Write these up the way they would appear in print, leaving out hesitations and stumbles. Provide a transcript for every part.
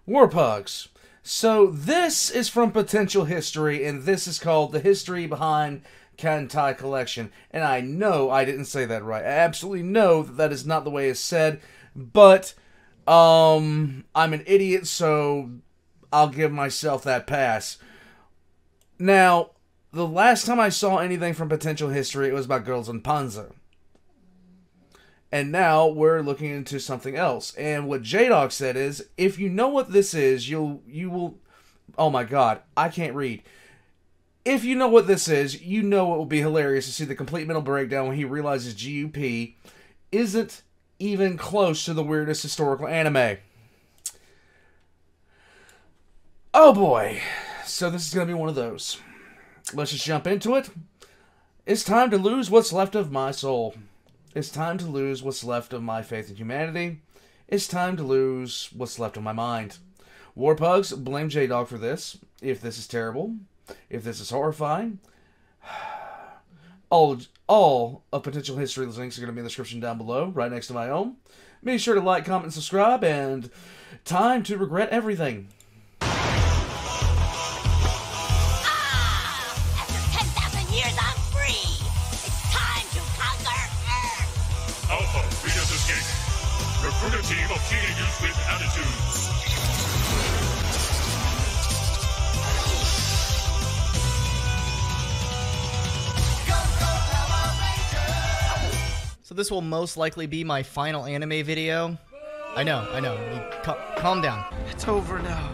Warpugs. So this is from Potential History, and this is called The History Behind Kantai Collection. And I know I didn't say that right. I absolutely know that that is not the way it's said, but I'm an idiot, so I'll give myself that pass. Now, the last time I saw anything from Potential History, it was about Girls in Panzer. And now we're looking into something else. And what J-Dog said is, if you know what this is, you will... Oh my god, I can't read. If you know what this is, you know it will be hilarious to see the complete mental breakdown when he realizes GUP isn't even close to the weirdest historical anime. Oh boy. So this is going to be one of those. Let's just jump into it. It's time to lose what's left of my soul. It's time to lose what's left of my faith in humanity. It's time to lose what's left of my mind. Warpugs, blame J-Dog for this. If this is terrible. If this is horrifying. All of Potential History's links are going to be in the description down below, right next to my own. Be sure to like, comment, and subscribe, and time to regret everything. Recruit a team of teenagers with attitudes. So this will most likely be my final anime video. I know. Calm down. It's over now.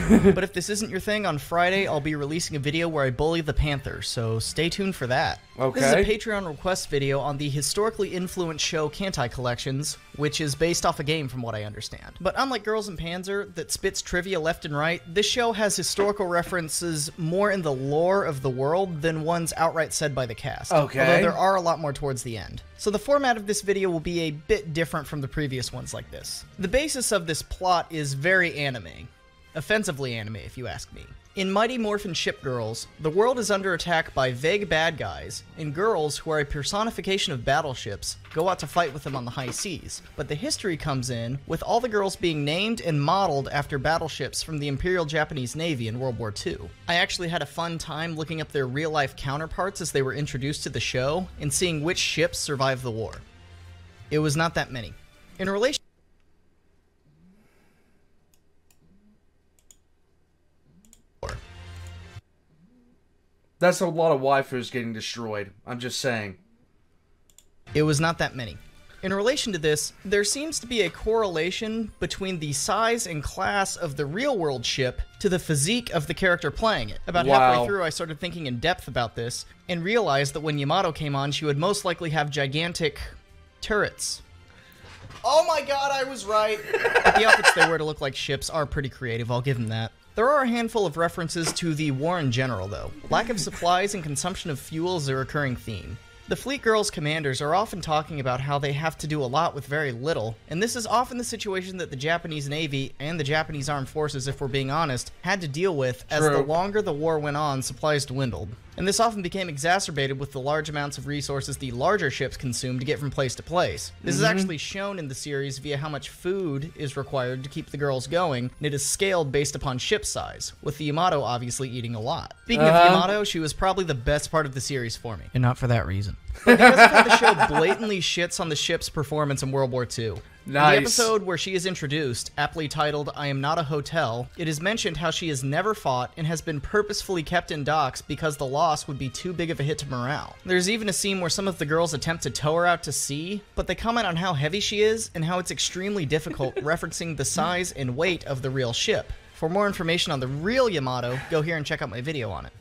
But if this isn't your thing, on Friday I'll be releasing a video where I bully the Panthers, so stay tuned for that. Okay. This is a Patreon request video on the historically influenced show Kantai Collections, which is based off a game from what I understand. But unlike Girls in Panzer, that spits trivia left and right, this show has historical references more in the lore of the world than ones outright said by the cast. Okay. Although there are a lot more towards the end. So the format of this video will be a bit different from the previous ones like this. The basis of this plot is very anime. Offensively anime, if you ask me. In Mighty Morphin Ship Girls, the world is under attack by vague bad guys, and girls, who are a personification of battleships, go out to fight with them on the high seas. But the history comes in with all the girls being named and modeled after battleships from the Imperial Japanese Navy in World War II. I actually had a fun time looking up their real-life counterparts as they were introduced to the show, and seeing which ships survived the war. It was not that many. In relation That's a lot of waifus getting destroyed. I'm just saying. It was not that many. In relation to this, there seems to be a correlation between the size and class of the real-world ship to the physique of the character playing it. About halfway through, I started thinking in depth about this, and realized that when Yamato came on, she would most likely have gigantic turrets. Oh my god, I was right! But the outfits they wear to look like ships are pretty creative, I'll give them that. There are a handful of references to the war in general, though. Lack of supplies and consumption of fuel is a recurring theme. The Fleet Girls' commanders are often talking about how they have to do a lot with very little, and this is often the situation that the Japanese Navy, and the Japanese Armed Forces, if we're being honest, had to deal with as the longer the war went on, supplies dwindled. And this often became exacerbated with the large amounts of resources the larger ships consume to get from place to place. This is actually shown in the series via how much food is required to keep the girls going, and it is scaled based upon ship size, with the Yamato obviously eating a lot. Speaking of Yamato, she was probably the best part of the series for me. And not for that reason. But because of how the show blatantly shits on the ship's performance in World War II. Nice. In the episode where she is introduced, aptly titled, I Am Not a Hotel, it is mentioned how she has never fought and has been purposefully kept in docks because the loss would be too big of a hit to morale. There's even a scene where some of the girls attempt to tow her out to sea, but they comment on how heavy she is and how it's extremely difficult, referencing the size and weight of the real ship. For more information on the real Yamato, go here and check out my video on it.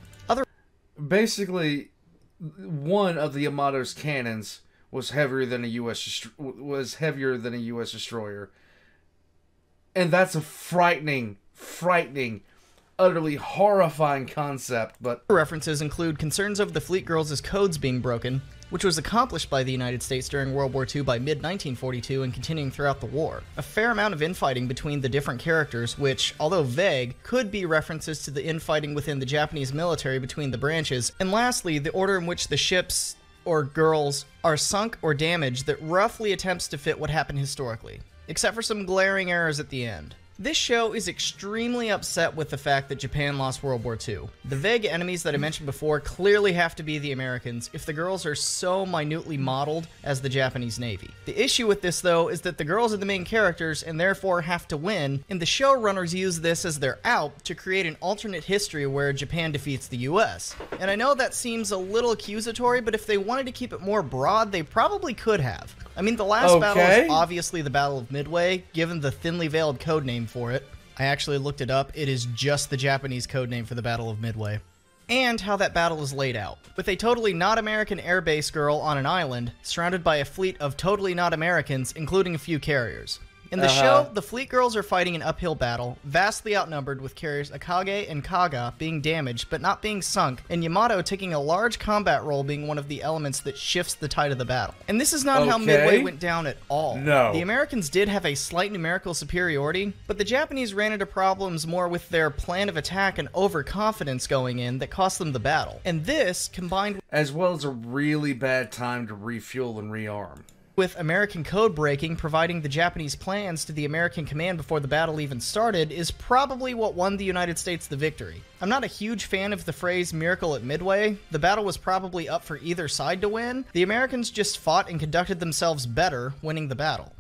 Basically, one of the Yamato's cannons was heavier than a U.S. destroyer, and that's a frightening, utterly horrifying concept. But references include concerns over the Fleet Girls' codes being broken, which was accomplished by the United States during World War II by mid-1942 and continuing throughout the war. A fair amount of infighting between the different characters, which, although vague, could be references to the infighting within the Japanese military between the branches. And lastly, the order in which the ships or girls are sunk or damaged that roughly attempts to fit what happened historically, except for some glaring errors at the end. This show is extremely upset with the fact that Japan lost World War II. The vague enemies that I mentioned before clearly have to be the Americans if the girls are so minutely modeled as the Japanese Navy. The issue with this, though, is that the girls are the main characters and therefore have to win, and the showrunners use this as their out to create an alternate history where Japan defeats the US. And I know that seems a little accusatory, but if they wanted to keep it more broad, they probably could have. I mean, the last battle is obviously the Battle of Midway, given the thinly veiled codename for it. I actually looked it up. It is just the Japanese codename for the Battle of Midway. And how that battle is laid out, with a totally not American airbase girl on an island, surrounded by a fleet of totally not Americans, including a few carriers. In the show, the fleet girls are fighting an uphill battle, vastly outnumbered, with carriers Akage and Kaga being damaged but not being sunk, and Yamato taking a large combat role being one of the elements that shifts the tide of the battle. And this is not how Midway went down at all. No. The Americans did have a slight numerical superiority, but the Japanese ran into problems more with their plan of attack and overconfidence going in that cost them the battle. And this, combined as well as a really bad time to refuel and rearm, with American code breaking providing the Japanese plans to the American command before the battle even started, is probably what won the United States the victory. I'm not a huge fan of the phrase miracle at Midway. The battle was probably up for either side to win. The Americans just fought and conducted themselves better, winning the battle.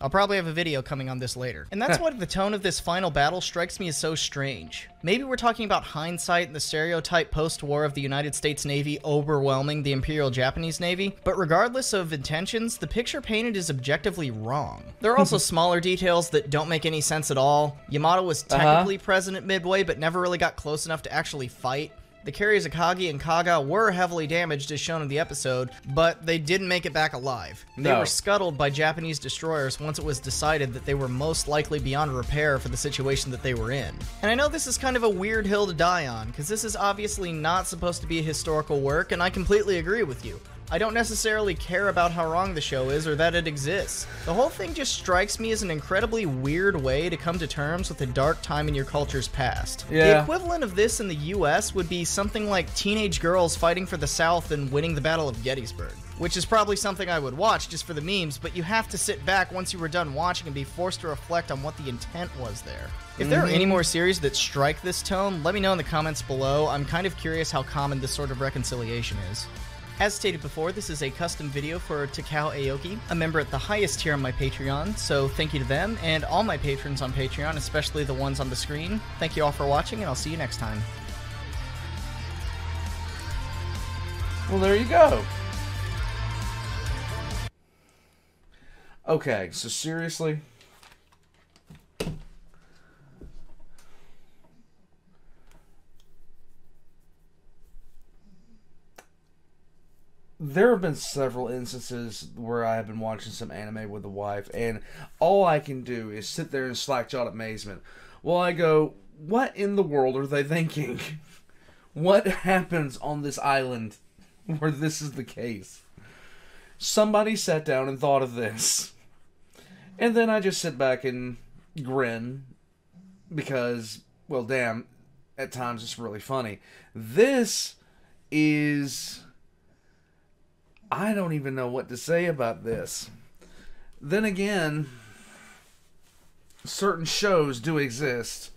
I'll probably have a video coming on this later. And that's why the tone of this final battle strikes me as so strange. Maybe we're talking about hindsight and the stereotype post-war of the United States Navy overwhelming the Imperial Japanese Navy, but regardless of intentions, the picture painted is objectively wrong. There are also smaller details that don't make any sense at all. Yamato was technically present at Midway, but never really got close enough to actually fight. The carriers Akagi and Kaga were heavily damaged as shown in the episode, but they didn't make it back alive. They were scuttled by Japanese destroyers once it was decided that they were most likely beyond repair for the situation that they were in. And I know this is kind of a weird hill to die on, because this is obviously not supposed to be a historical work, and I completely agree with you. I don't necessarily care about how wrong the show is or that it exists. The whole thing just strikes me as an incredibly weird way to come to terms with a dark time in your culture's past. Yeah. The equivalent of this in the US would be something like teenage girls fighting for the South and winning the Battle of Gettysburg, which is probably something I would watch just for the memes, but you have to sit back once you were done watching and be forced to reflect on what the intent was there. If there are any more series that strike this tone, let me know in the comments below. I'm kind of curious how common this sort of reconciliation is. As stated before, this is a custom video for Takao Aoki, a member at the highest tier on my Patreon, so thank you to them and all my patrons on Patreon, especially the ones on the screen. Thank you all for watching, and I'll see you next time. Well, there you go. Okay, so seriously? There have been several instances where I have been watching some anime with the wife, and all I can do is sit there in slack-jawed amazement while I go, what in the world are they thinking? What happens on this island where this is the case? Somebody sat down and thought of this. And then I just sit back and grin because, well, damn, at times it's really funny. This is... I don't even know what to say about this. Then again, certain shows do exist.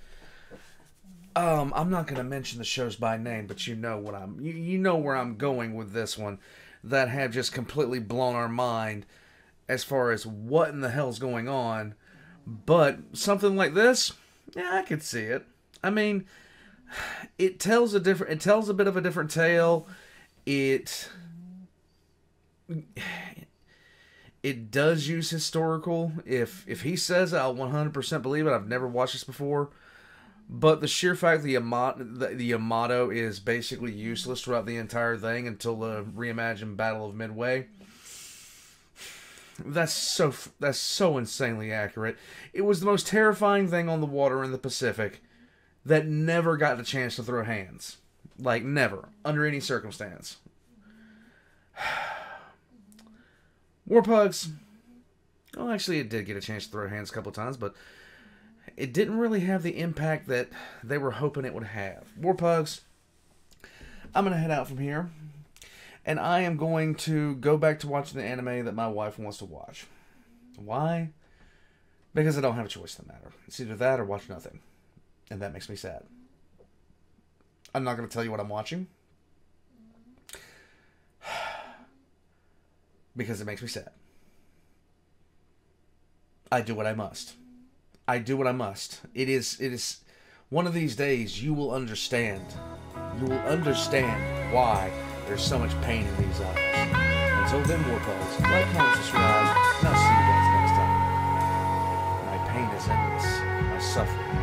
I'm not going to mention the shows by name, but you know what you know where I'm going with this one, that have just completely blown our mind as far as what in the hell's going on. But something like this, yeah, I could see it. I mean, it tells a bit of a different tale. It does use historical. If he says it, I'll 100% believe it. I've never watched this before. But the sheer fact the Yamato is basically useless throughout the entire thing until the reimagined Battle of Midway. That's so insanely accurate. It was the most terrifying thing on the water in the Pacific that never got the chance to throw hands. Like, never. Under any circumstance. Warpugs, well, actually it did get a chance to throw hands a couple of times, but it didn't really have the impact that they were hoping it would have. Warpugs, I'm going to head out from here, and I am going to go back to watching the anime that my wife wants to watch. Why? Because I don't have a choice in the matter. It's either that or watch nothing. And that makes me sad. I'm not going to tell you what I'm watching. Because it makes me sad. I do what I must. I do what I must. It is one of these days you will understand. You will understand why there's so much pain in these eyes. Until then, Warpals, like, comment, subscribe, and I'll see you guys next time. My pain is endless. My suffering